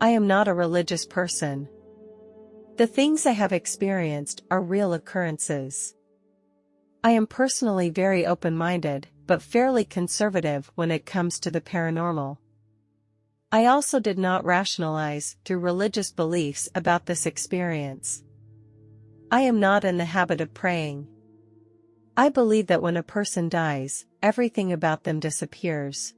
I am not a religious person. The things I have experienced are real occurrences. I am personally very open-minded, but fairly conservative when it comes to the paranormal. I also did not rationalize through religious beliefs about this experience. I am not in the habit of praying. I believe that when a person dies, everything about them disappears.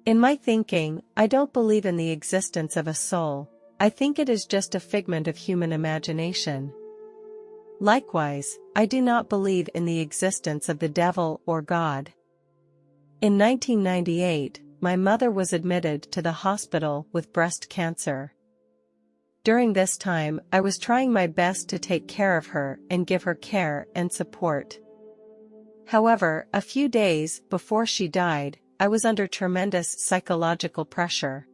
In my thinking, I don't believe in the existence of a soul. I think it is just a figment of human imagination. Likewise, I do not believe in the existence of the devil or God. In 1998, my mother was admitted to the hospital with breast cancer. During this time, I was trying my best to take care of her and give her care and support. However, a few days before she died, I was under tremendous psychological pressure.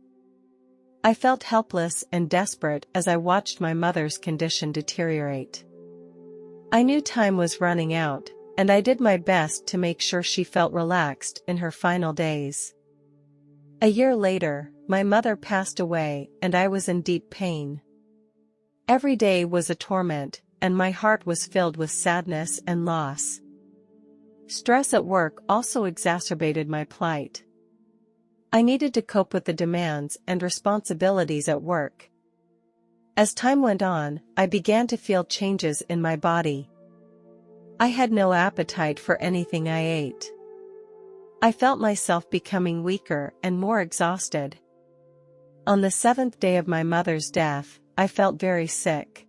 I felt helpless and desperate as I watched my mother's condition deteriorate. I knew time was running out, and I did my best to make sure she felt relaxed in her final days. A year later, my mother passed away and I was in deep pain. Every day was a torment, and my heart was filled with sadness and loss. Stress at work also exacerbated my plight. I needed to cope with the demands and responsibilities at work. As time went on, I began to feel changes in my body. I had no appetite for anything I ate. I felt myself becoming weaker and more exhausted. On the 7th day of my mother's death, I felt very sick.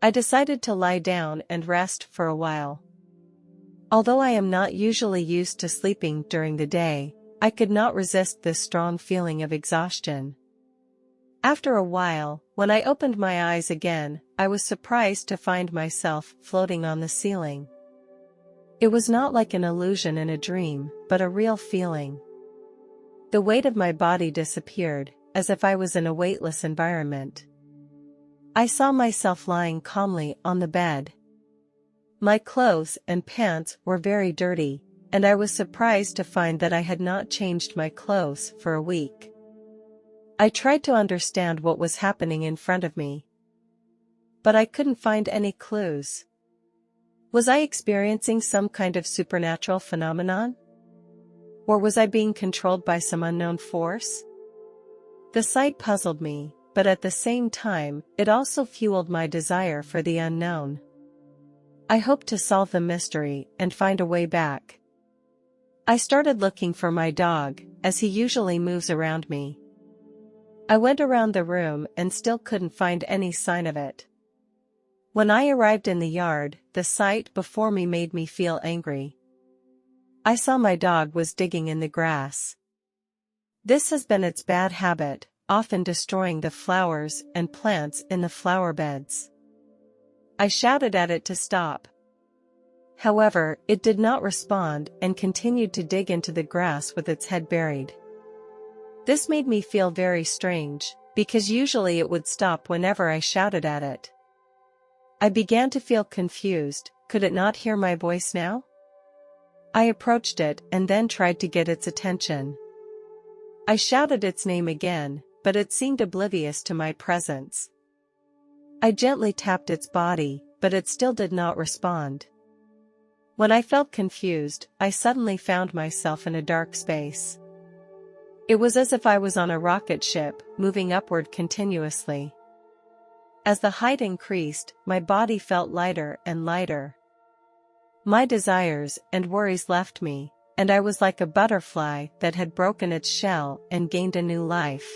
I decided to lie down and rest for a while. Although I am not usually used to sleeping during the day, I could not resist this strong feeling of exhaustion. After a while, when I opened my eyes again, I was surprised to find myself floating on the ceiling. It was not like an illusion in a dream, but a real feeling. The weight of my body disappeared, as if I was in a weightless environment. I saw myself lying calmly on the bed. My clothes and pants were very dirty, and I was surprised to find that I had not changed my clothes for a week. I tried to understand what was happening in front of me, but I couldn't find any clues. Was I experiencing some kind of supernatural phenomenon? Or was I being controlled by some unknown force? The sight puzzled me, but at the same time, it also fueled my desire for the unknown. I hoped to solve the mystery and find a way back. I started looking for my dog, as he usually moves around me. I went around the room and still couldn't find any sign of it. When I arrived in the yard, the sight before me made me feel angry. I saw my dog was digging in the grass. This has been its bad habit, often destroying the flowers and plants in the flower beds. I shouted at it to stop. However, it did not respond and continued to dig into the grass with its head buried. This made me feel very strange, because usually it would stop whenever I shouted at it. I began to feel confused. Could it not hear my voice now? I approached it and then tried to get its attention. I shouted its name again, but it seemed oblivious to my presence. I gently tapped its body, but it still did not respond. When I felt confused, I suddenly found myself in a dark space. It was as if I was on a rocket ship, moving upward continuously. As the height increased, my body felt lighter and lighter. My desires and worries left me, and I was like a butterfly that had broken its shell and gained a new life.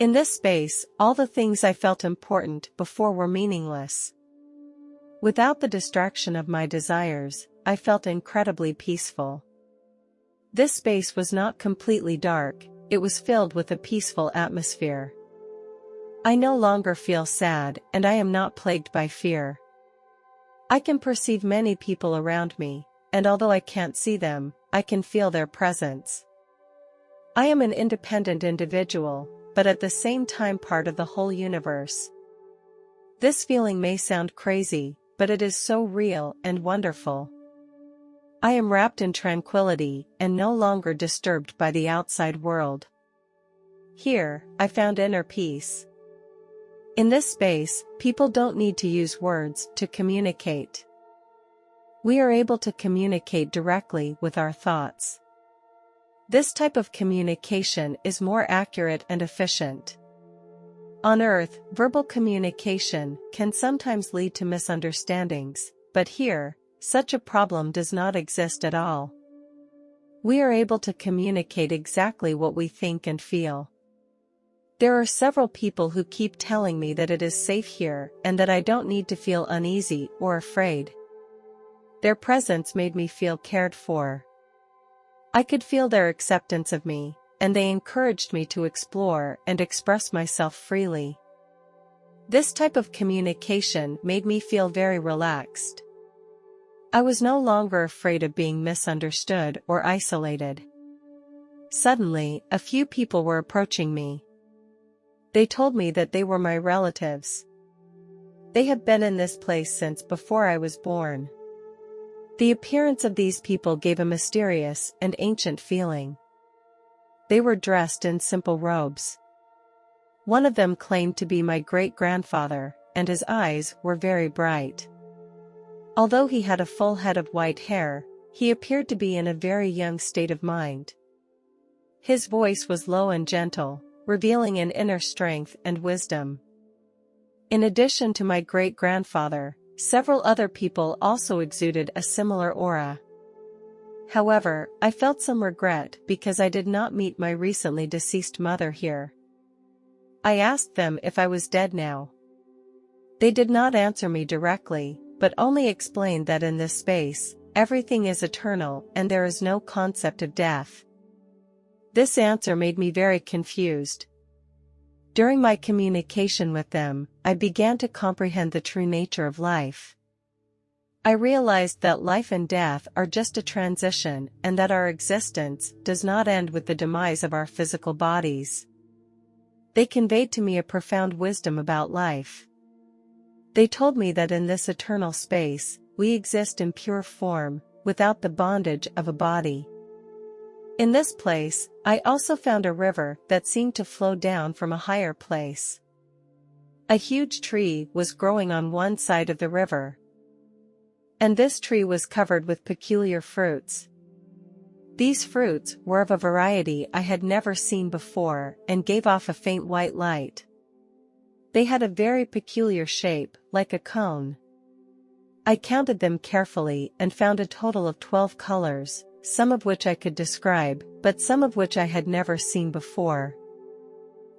In this space, all the things I felt important before were meaningless. Without the distraction of my desires, I felt incredibly peaceful. This space was not completely dark, it was filled with a peaceful atmosphere. I no longer feel sad, and I am not plagued by fear. I can perceive many people around me, and although I can't see them, I can feel their presence. I am an independent individual, but at the same time part of the whole universe. This feeling may sound crazy, but it is so real and wonderful. I am wrapped in tranquility and no longer disturbed by the outside world. Here, I found inner peace. In this space, people don't need to use words to communicate. We are able to communicate directly with our thoughts. This type of communication is more accurate and efficient. On Earth, verbal communication can sometimes lead to misunderstandings, but here, such a problem does not exist at all. We are able to communicate exactly what we think and feel. There are several people who keep telling me that it is safe here and that I don't need to feel uneasy or afraid. Their presence made me feel cared for. I could feel their acceptance of me, and they encouraged me to explore and express myself freely. This type of communication made me feel very relaxed. I was no longer afraid of being misunderstood or isolated. Suddenly, a few people were approaching me. They told me that they were my relatives. They have been in this place since before I was born. The appearance of these people gave a mysterious and ancient feeling. They were dressed in simple robes. One of them claimed to be my great-grandfather, and his eyes were very bright. Although he had a full head of white hair, he appeared to be in a very young state of mind. His voice was low and gentle, revealing an inner strength and wisdom. In addition to my great-grandfather, several other people also exuded a similar aura. However, I felt some regret because I did not meet my recently deceased mother here. I asked them if I was dead now. They did not answer me directly, but only explained that in this space, everything is eternal and there is no concept of death. This answer made me very confused. During my communication with them, I began to comprehend the true nature of life. I realized that life and death are just a transition and that our existence does not end with the demise of our physical bodies. They conveyed to me a profound wisdom about life. They told me that in this eternal space, we exist in pure form, without the bondage of a body. In this place, I also found a river that seemed to flow down from a higher place. A huge tree was growing on one side of the river. And this tree was covered with peculiar fruits. These fruits were of a variety I had never seen before and gave off a faint white light. They had a very peculiar shape, like a cone. I counted them carefully and found a total of 12 colors, some of which I could describe, but some of which I had never seen before.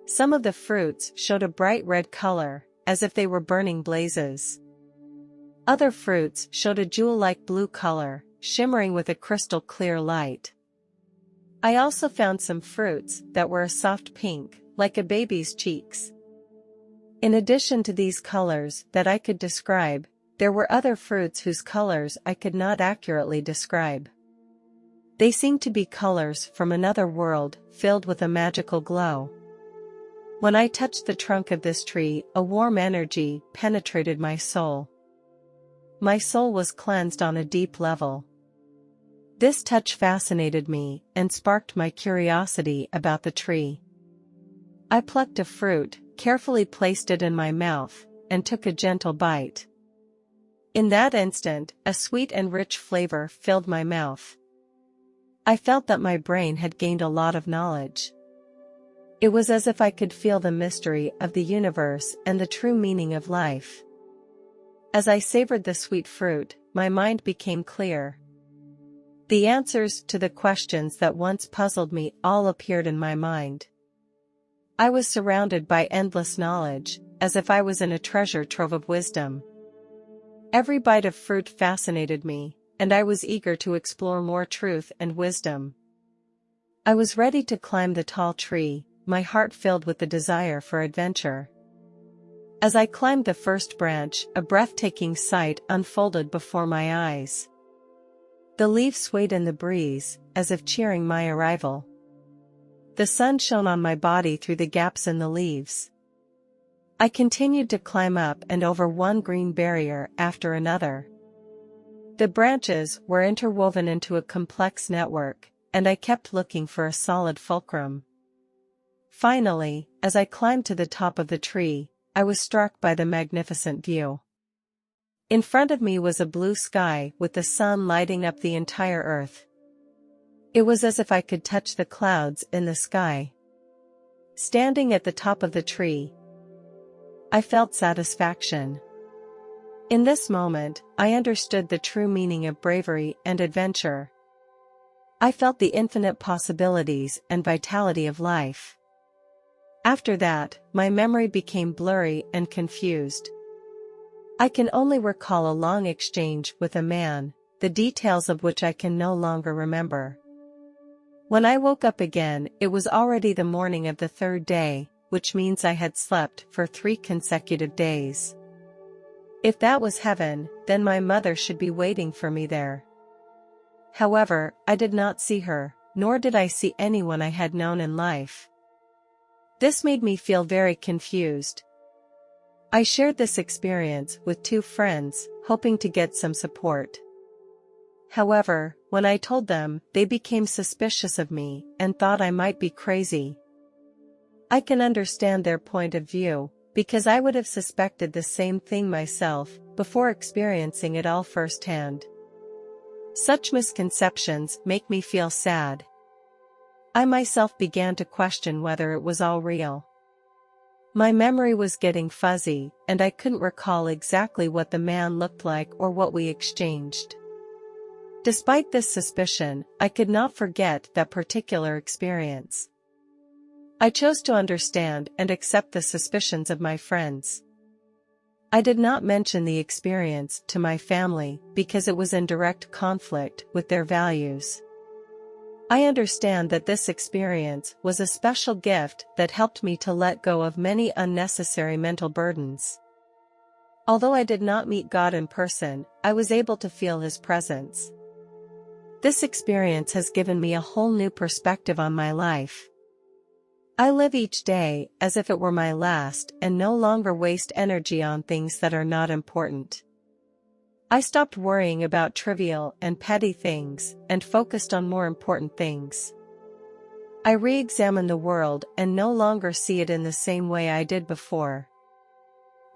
Some of the fruits showed a bright red color, as if they were burning blazes. Other fruits showed a jewel-like blue color, shimmering with a crystal-clear light. I also found some fruits that were a soft pink, like a baby's cheeks. In addition to these colors that I could describe, there were other fruits whose colors I could not accurately describe. They seemed to be colors from another world, filled with a magical glow. When I touched the trunk of this tree, a warm energy penetrated my soul. My soul was cleansed on a deep level. This touch fascinated me and sparked my curiosity about the tree. I plucked a fruit, carefully placed it in my mouth, and took a gentle bite. In that instant, a sweet and rich flavor filled my mouth. I felt that my brain had gained a lot of knowledge. It was as if I could feel the mystery of the universe and the true meaning of life. As I savored the sweet fruit, my mind became clear. The answers to the questions that once puzzled me all appeared in my mind. I was surrounded by endless knowledge, as if I was in a treasure trove of wisdom. Every bite of fruit fascinated me, and I was eager to explore more truth and wisdom. I was ready to climb the tall tree, my heart filled with the desire for adventure. As I climbed the first branch, a breathtaking sight unfolded before my eyes. The leaves swayed in the breeze, as if cheering my arrival. The sun shone on my body through the gaps in the leaves. I continued to climb up and over one green barrier after another. The branches were interwoven into a complex network, and I kept looking for a solid fulcrum. Finally, as I climbed to the top of the tree, I was struck by the magnificent view. In front of me was a blue sky with the sun lighting up the entire earth. It was as if I could touch the clouds in the sky. Standing at the top of the tree, I felt satisfaction. In this moment, I understood the true meaning of bravery and adventure. I felt the infinite possibilities and vitality of life. After that, my memory became blurry and confused. I can only recall a long exchange with a man, the details of which I can no longer remember. When I woke up again, it was already the morning of the third day, which means I had slept for 3 consecutive days. If that was heaven, then my mother should be waiting for me there. However, I did not see her, nor did I see anyone I had known in life. This made me feel very confused. I shared this experience with 2 friends, hoping to get some support. However, when I told them, they became suspicious of me and thought I might be crazy. I can understand their point of view, because I would have suspected the same thing myself, before experiencing it all firsthand. Such misconceptions make me feel sad. I myself began to question whether it was all real. My memory was getting fuzzy, and I couldn't recall exactly what the man looked like or what we exchanged. Despite this suspicion, I could not forget that particular experience. I chose to understand and accept the suspicions of my friends. I did not mention the experience to my family because it was in direct conflict with their values. I understand that this experience was a special gift that helped me to let go of many unnecessary mental burdens. Although I did not meet God in person, I was able to feel His presence. This experience has given me a whole new perspective on my life. I live each day as if it were my last and no longer waste energy on things that are not important. I stopped worrying about trivial and petty things and focused on more important things. I re-examined the world and no longer see it in the same way I did before.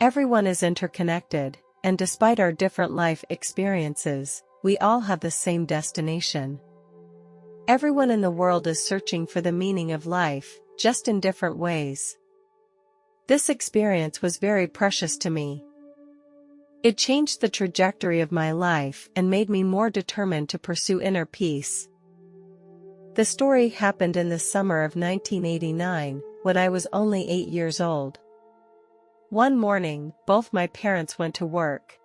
Everyone is interconnected, and despite our different life experiences, we all have the same destination. Everyone in the world is searching for the meaning of life, just in different ways. This experience was very precious to me. It changed the trajectory of my life and made me more determined to pursue inner peace. The story happened in the summer of 1989, when I was only 8 years old. One morning, both my parents went to work.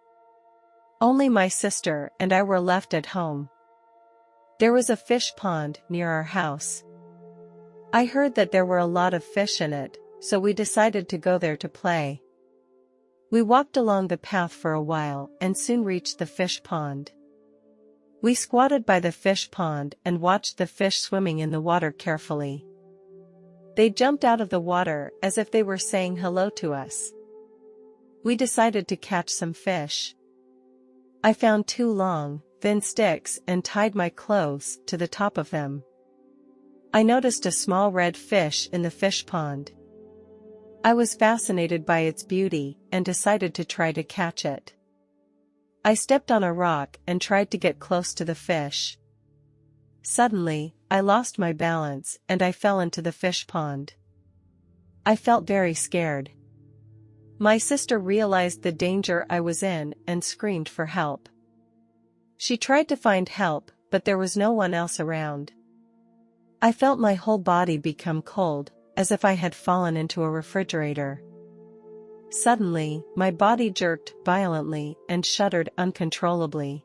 Only my sister and I were left at home. There was a fish pond near our house. I heard that there were a lot of fish in it, so we decided to go there to play. We walked along the path for a while and soon reached the fish pond. We squatted by the fish pond and watched the fish swimming in the water carefully. They jumped out of the water as if they were saying hello to us. We decided to catch some fish. I found 2 long, thin sticks and tied my clothes to the top of them. I noticed a small red fish in the fish pond. I was fascinated by its beauty and decided to try to catch it. I stepped on a rock and tried to get close to the fish. Suddenly, I lost my balance and I fell into the fish pond. I felt very scared. My sister realized the danger I was in and screamed for help. She tried to find help, but there was no one else around. I felt my whole body become cold, as if I had fallen into a refrigerator. Suddenly, my body jerked violently and shuddered uncontrollably.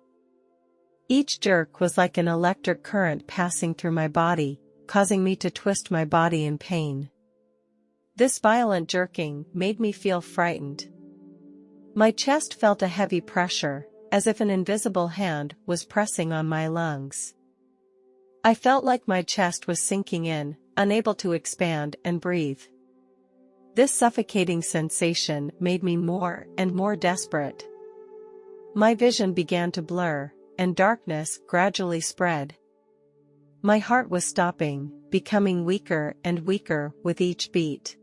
Each jerk was like an electric current passing through my body, causing me to twist my body in pain. This violent jerking made me feel frightened. My chest felt a heavy pressure, as if an invisible hand was pressing on my lungs. I felt like my chest was sinking in, unable to expand and breathe. This suffocating sensation made me more and more desperate. My vision began to blur, and darkness gradually spread. My heart was stopping, becoming weaker and weaker with each beat.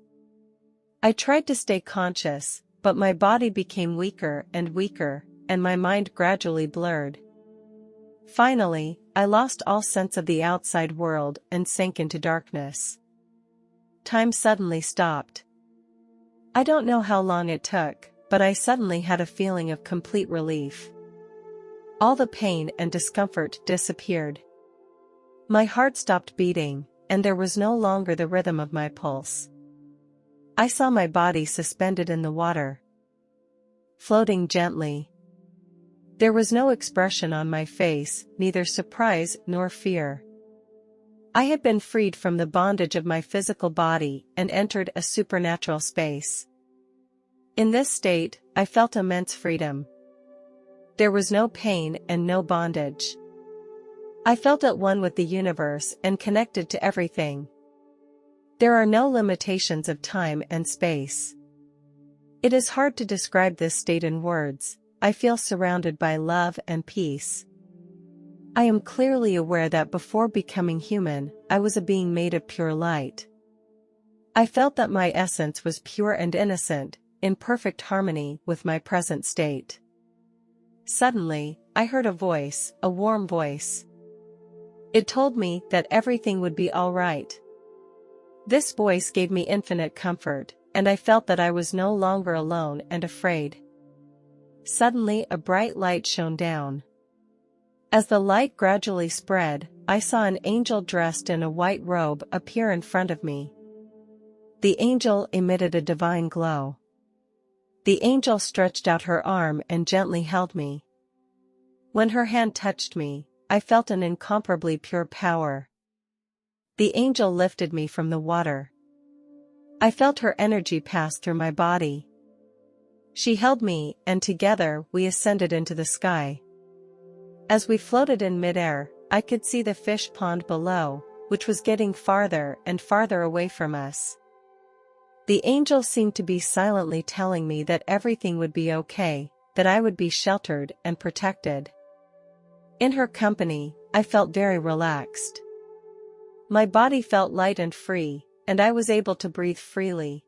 I tried to stay conscious, but my body became weaker and weaker, and my mind gradually blurred. Finally, I lost all sense of the outside world and sank into darkness. Time suddenly stopped. I don't know how long it took, but I suddenly had a feeling of complete relief. All the pain and discomfort disappeared. My heart stopped beating, and there was no longer the rhythm of my pulse. I saw my body suspended in the water, floating gently. There was no expression on my face, neither surprise nor fear. I had been freed from the bondage of my physical body and entered a supernatural space. In this state, I felt immense freedom. There was no pain and no bondage. I felt at one with the universe and connected to everything. There are no limitations of time and space. It is hard to describe this state in words. I feel surrounded by love and peace. I am clearly aware that before becoming human, I was a being made of pure light. I felt that my essence was pure and innocent, in perfect harmony with my present state. Suddenly, I heard a voice, a warm voice. It told me that everything would be all right. This voice gave me infinite comfort, and I felt that I was no longer alone and afraid. Suddenly a bright light shone down. As the light gradually spread, I saw an angel dressed in a white robe appear in front of me. The angel emitted a divine glow. The angel stretched out her arm and gently held me. When her hand touched me, I felt an incomparably pure power. The angel lifted me from the water. I felt her energy pass through my body. She held me, and together we ascended into the sky. As we floated in midair, I could see the fish pond below, which was getting farther and farther away from us. The angel seemed to be silently telling me that everything would be okay, that I would be sheltered and protected. In her company, I felt very relaxed. My body felt light and free, and I was able to breathe freely.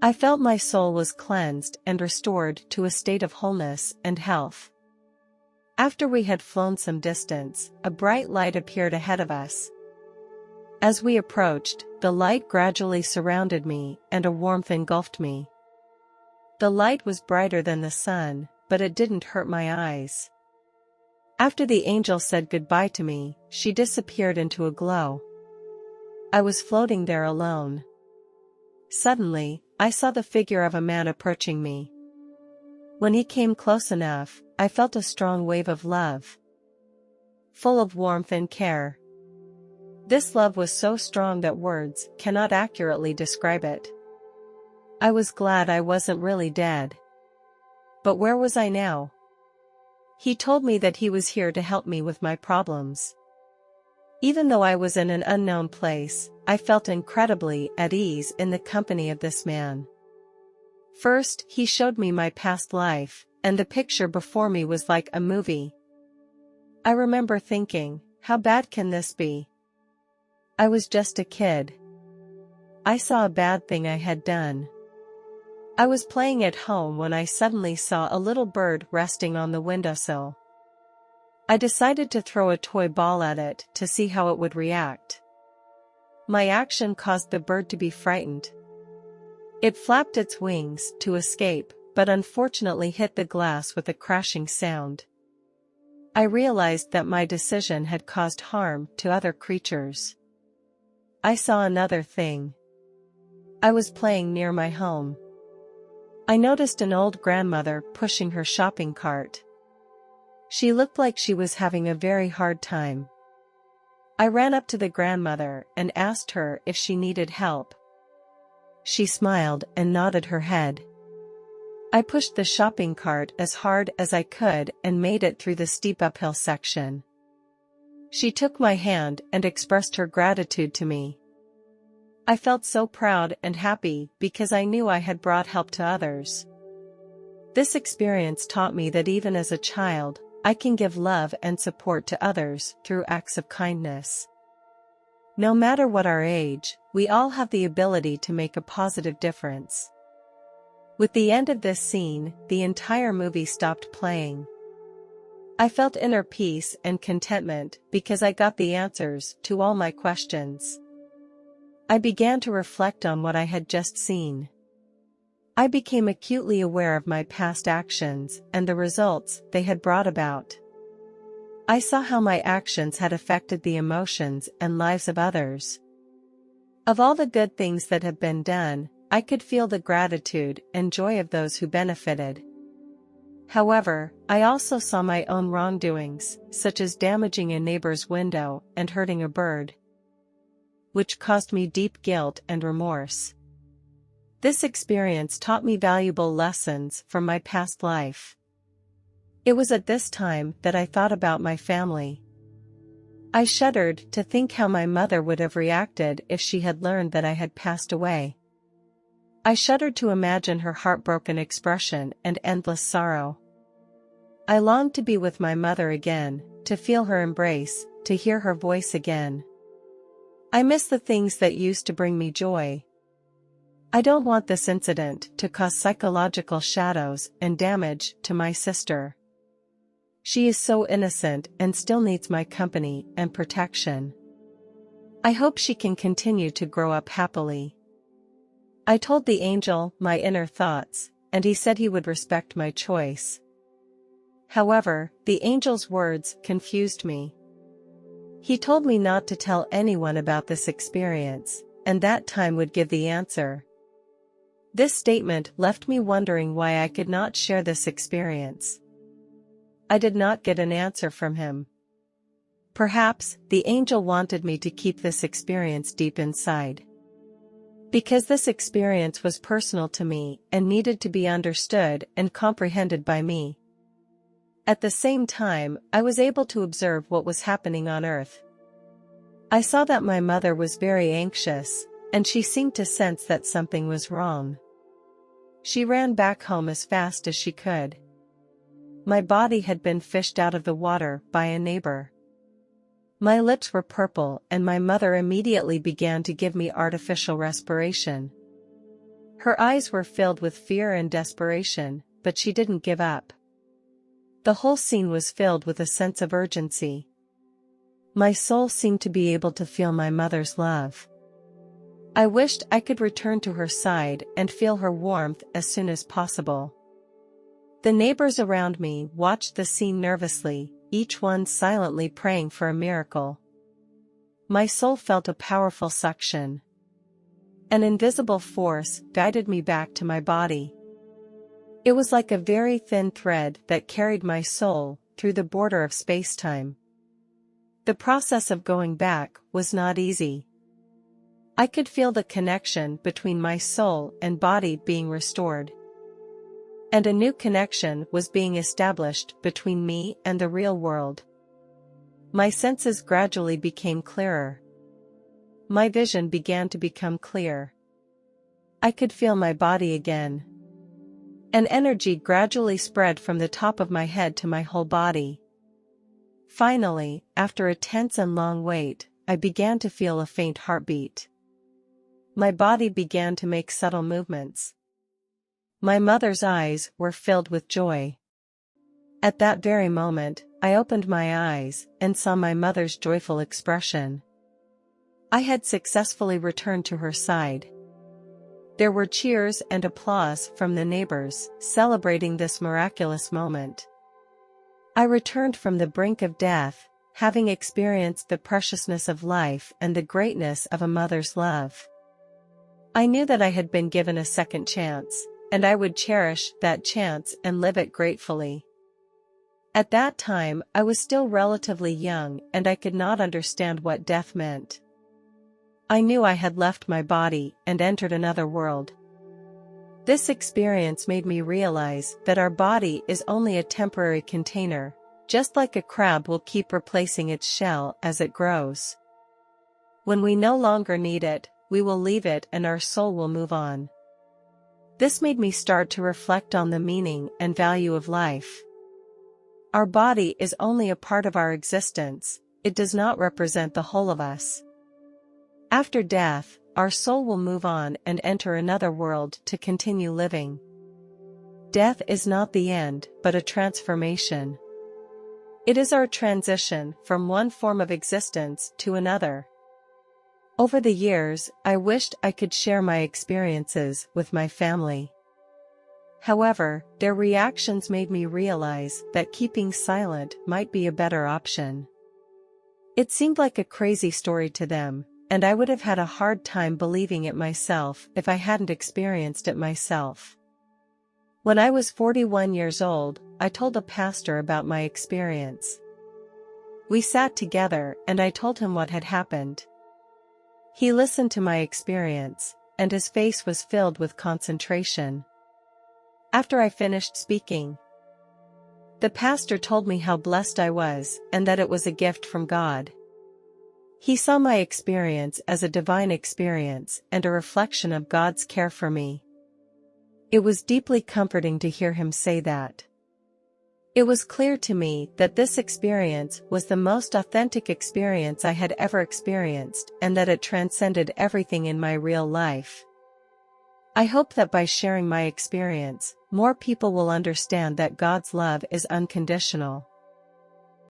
I felt my soul was cleansed and restored to a state of wholeness and health. After we had flown some distance, a bright light appeared ahead of us. As we approached, the light gradually surrounded me, and a warmth engulfed me. The light was brighter than the sun, but it didn't hurt my eyes. After the angel said goodbye to me, she disappeared into a glow. I was floating there alone. Suddenly, I saw the figure of a man approaching me. When he came close enough, I felt a strong wave of love, full of warmth and care. This love was so strong that words cannot accurately describe it. I was glad I wasn't really dead. But where was I now? He told me that he was here to help me with my problems. Even though I was in an unknown place, I felt incredibly at ease in the company of this man. First, he showed me my past life, and the picture before me was like a movie. I remember thinking, how bad can this be? I was just a kid. I saw a bad thing I had done. I was playing at home when I suddenly saw a little bird resting on the windowsill. I decided to throw a toy ball at it to see how it would react. My action caused the bird to be frightened. It flapped its wings to escape, but unfortunately hit the glass with a crashing sound. I realized that my decision had caused harm to other creatures. I saw another thing. I was playing near my home. I noticed an old grandmother pushing her shopping cart. She looked like she was having a very hard time. I ran up to the grandmother and asked her if she needed help. She smiled and nodded her head. I pushed the shopping cart as hard as I could and made it through the steep uphill section. She took my hand and expressed her gratitude to me. I felt so proud and happy because I knew I had brought help to others. This experience taught me that even as a child, I can give love and support to others through acts of kindness. No matter what our age, we all have the ability to make a positive difference. With the end of this scene, the entire movie stopped playing. I felt inner peace and contentment because I got the answers to all my questions. I began to reflect on what I had just seen. I became acutely aware of my past actions and the results they had brought about. I saw how my actions had affected the emotions and lives of others. Of all the good things that have been done, I could feel the gratitude and joy of those who benefited. However, I also saw my own wrongdoings, such as damaging a neighbor's window and hurting a bird, which caused me deep guilt and remorse. This experience taught me valuable lessons from my past life. It was at this time that I thought about my family. I shuddered to think how my mother would have reacted if she had learned that I had passed away. I shuddered to imagine her heartbroken expression and endless sorrow. I longed to be with my mother again, to feel her embrace, to hear her voice again. I miss the things that used to bring me joy. I don't want this incident to cause psychological shadows and damage to my sister. She is so innocent and still needs my company and protection. I hope she can continue to grow up happily. I told the angel my inner thoughts, and he said he would respect my choice. However, the angel's words confused me. He told me not to tell anyone about this experience, and that time would give the answer. This statement left me wondering why I could not share this experience. I did not get an answer from him. Perhaps the angel wanted me to keep this experience deep inside. Because this experience was personal to me and needed to be understood and comprehended by me. At the same time, I was able to observe what was happening on Earth. I saw that my mother was very anxious, and she seemed to sense that something was wrong. She ran back home as fast as she could. My body had been fished out of the water by a neighbor. My lips were purple and my mother immediately began to give me artificial respiration. Her eyes were filled with fear and desperation, but she didn't give up. The whole scene was filled with a sense of urgency. My soul seemed to be able to feel my mother's love. I wished I could return to her side and feel her warmth as soon as possible. The neighbors around me watched the scene nervously, each one silently praying for a miracle. My soul felt a powerful suction. An invisible force guided me back to my body. It was like a very thin thread that carried my soul through the border of space-time. The process of going back was not easy. I could feel the connection between my soul and body being restored. And a new connection was being established between me and the real world. My senses gradually became clearer. My vision began to become clear. I could feel my body again. An energy gradually spread from the top of my head to my whole body. Finally, after a tense and long wait, I began to feel a faint heartbeat. My body began to make subtle movements. My mother's eyes were filled with joy. At that very moment, I opened my eyes and saw my mother's joyful expression. I had successfully returned to her side. There were cheers and applause from the neighbors, celebrating this miraculous moment. I returned from the brink of death, having experienced the preciousness of life and the greatness of a mother's love. I knew that I had been given a second chance, and I would cherish that chance and live it gratefully. At that time, I was still relatively young and I could not understand what death meant. I knew I had left my body and entered another world. This experience made me realize that our body is only a temporary container, just like a crab will keep replacing its shell as it grows. When we no longer need it, we will leave it and our soul will move on. This made me start to reflect on the meaning and value of life. Our body is only a part of our existence, it does not represent the whole of us. After death, our soul will move on and enter another world to continue living. Death is not the end, but a transformation. It is our transition from one form of existence to another. Over the years, I wished I could share my experiences with my family. However, their reactions made me realize that keeping silent might be a better option. It seemed like a crazy story to them, and I would have had a hard time believing it myself if I hadn't experienced it myself. When I was 41 years old, I told a pastor about my experience. We sat together and I told him what had happened. He listened to my experience, and his face was filled with concentration. After I finished speaking, the pastor told me how blessed I was and that it was a gift from God. He saw my experience as a divine experience and a reflection of God's care for me. It was deeply comforting to hear him say that. It was clear to me that this experience was the most authentic experience I had ever experienced and that it transcended everything in my real life. I hope that by sharing my experience, more people will understand that God's love is unconditional.